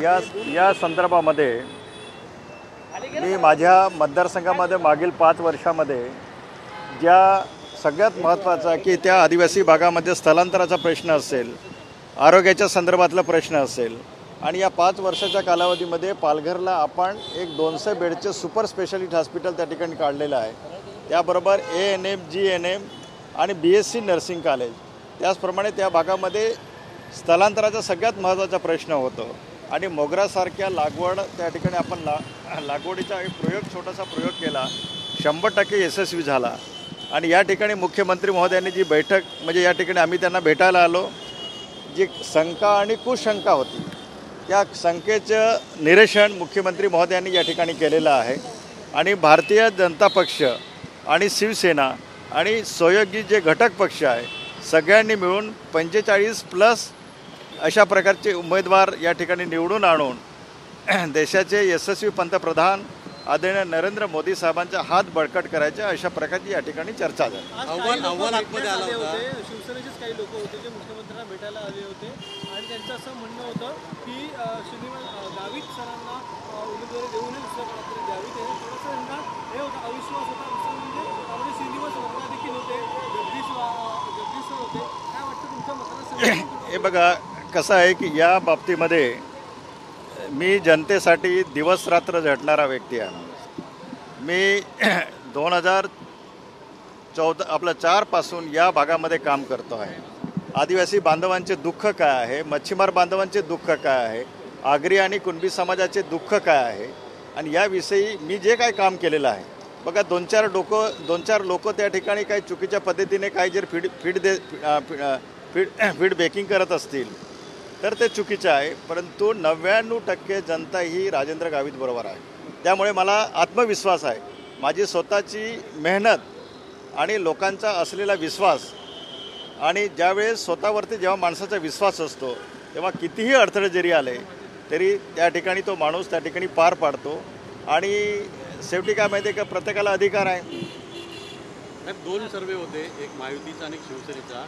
या या संदर्भामध्ये मी माझ्या मतदारसंघामध्ये मागील 5 वर्षामध्ये ज्या सगळ्यात महत्त्वाचा की त्या आदिवासी भागामध्ये स्थलांतराचा प्रश्न असेल, आरोग्याच्या संदर्भातला प्रश्न असेल आणि या 5 वर्षाच्या कालावधीमध्ये पालघरला आपण एक 200 बेडचे सुपर स्पेशालिटी हॉस्पिटल त्या ठिकाणी काढलेलं आहे. त्याबरोबर ANM, GNM आणि BSc नर्सिंग कॉलेज. त्याचप्रमाणे त्या भागामध्ये स्थलांतराचा सगळ्यात महत्त्वाचा प्रश्न होतो आणि मोगरासारख्या लागवड त्या ठिकाणी आपण लागवडीचा एक छोटासा प्रयोग केला, 100% यशस्वी झाला. आणि या ठिकाणी मुख्यमंत्री महोदयांनी जी बैठक म्हणजे या ठिकाणी आम्ही त्यांना भेटायला आलो, जी शंका आणि कुशंका होती त्या शंकेचं निरसन मुख्यमंत्री महोदयांनी या ठिकाणी केलेलं आहे. आणि भारतीय जनता पक्ष आणि शिवसेना आणि सहयोगी जे घटक पक्ष आहे सगळ्यांनी मिळून 45+ अशा प्रकारचे उमेदवार या ठिकाणी निवडून आणून देशाचे यशस्वी पंतप्रधान आदरणीय नरेंद्र मोदी साहेबांचा हात बळकट करायच्या अशा प्रकारची या ठिकाणी चर्चा झाली. शिवसेनेचेच काही लोक होते जे मुख्यमंत्र्यांना भेटायला आले होते आणि त्यांचं असं म्हणणं होतं की गावित सरांना उमेदवारी देऊ नये, दुसऱ्या कोणातरी द्यावी. ते थोडंसं त्यांना हे होतं, अविश्वास होता. दुसरं म्हणजे आपले श्रीनिवास वर्मा देखील होते, जगदीश सर होते. काय वाटतं तुमच्या मतदारसंघात? हे बघा कसं आहे की या बाबतीमध्ये मी जनतेसाठी दिवस रात्र झटणारा व्यक्ती आहे. मी 2004 पासून या भागामध्ये काम करतो आहे. आदिवासी बांधवांचे दुःख काय आहे, मच्छीमार बांधवांचे दुःख काय आहे, आगरी आणि कुणबी समाजाचे दुःख काय आहे आणि याविषयी मी जे काय काम केलेलं आहे. बघा 2-4 लोक त्या ठिकाणी काही चुकीच्या पद्धतीने काही जर फीडबॅकिंग करत असतील तर ते चुकीचं आहे. परंतु 99% जनता ही राजेंद्र गावित बरोबर आहे. त्यामुळे मला आत्मविश्वास आहे. माझी स्वतःची मेहनत आणि लोकांचा असलेला विश्वास आणि ज्यावेळेस स्वतःवरती जेव्हा माणसाचा विश्वास असतो तेव्हा कितीही अडथळे जरी आले तरी त्या ठिकाणी तो माणूस त्या ठिकाणी पार पाडतो. आणि शेवटी काय माहिती आहे का, प्रत्येकाला अधिकार आहे. 2 सर्वे होते, एक महायुतीचा आणि शिवसेनेचा.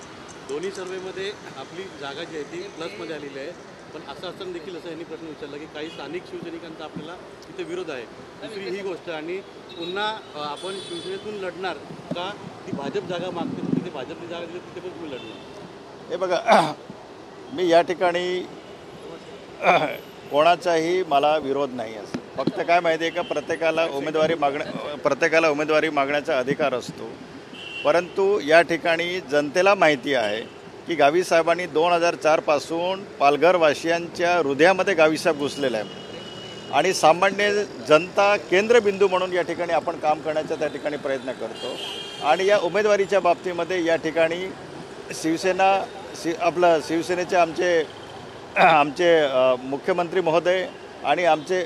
दोन्ही सर्वेमध्ये आपली जागा जी आहे ती प्लसमध्ये आलेली आहे. पण असं असताना देखील असं यांनी प्रश्न विचारला की काही स्थानिक शिवसैनिकांचा आपल्याला तिथे विरोध आहे. दुसरी ही गोष्ट, आणि पुन्हा आपण शिवसेनेतून लढणार का, ती भाजप जागा मागते, तिथे भाजपची जागा दिली तिथे पण तुम्ही लढणार? हे बघा मी या ठिकाणी कोणाचाही मला विरोध नाही असं. फक्त काय माहिती आहे का, प्रत्येकाला उमेदवारी मागण्याचा अधिकार असतो. परंतु या ठिकाणी जनतेला माहिती आहे की गावित साहेबांनी 2004 पासून पालघरवासियांच्या हृदयामध्ये गावित साहेब घुसलेले आहे आणि सामान्य जनता केंद्रबिंदू म्हणून या ठिकाणी आपण काम करण्याचा त्या ठिकाणी प्रयत्न करतो. आणि या उमेदवारीच्या बाबतीमध्ये या ठिकाणी शिवसेनेचे आमचे मुख्यमंत्री महोदय आणि आमचे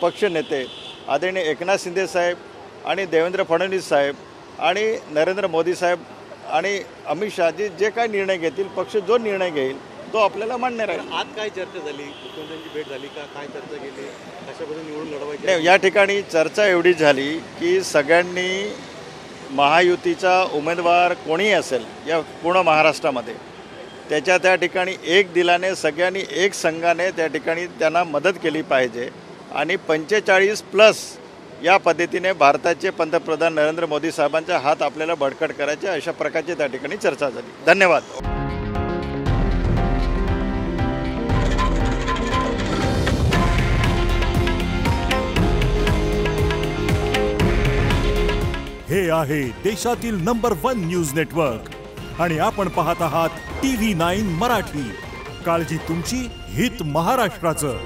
पक्ष नेते आदरणीय एकनाथ शिंदे साहेब आणि देवेंद्र फडणवीस साहेब आणि नरेंद्र मोदी साहेब आणि अमित शहाजी जे काय निर्णय घेतील, पक्ष जो निर्णय घेईल तो आपल्याला मान्य राहील. आज काय चर्चा झाली, मुख्यमंत्र्यांची भेट झाली का, काय चर्चा केली, कशापासून निवडून लढवायची? या ठिकाणी चर्चा एवढी झाली की सगळ्यांनी महायुतीचा उमेदवार कोणीही असेल या पूर्ण महाराष्ट्रामध्ये त्या ठिकाणी एक दिलाने सगळ्यांनी एक संघाने त्या ठिकाणी त्यांना मदत केली पाहिजे. आणि 45+ या पद्धतीने भारताचे पंतप्रधान नरेंद्र मोदी साहेबांचा हात आपल्याला बळकट करायचे अशा प्रकारची त्या ठिकाणी चर्चा झाली. धन्यवाद. हे आहे देशातील नंबर 1 न्यूज नेटवर्क आणि आपण पाहत आहात TV9 मराठी. काळजी तुमची, हित महाराष्ट्राचं.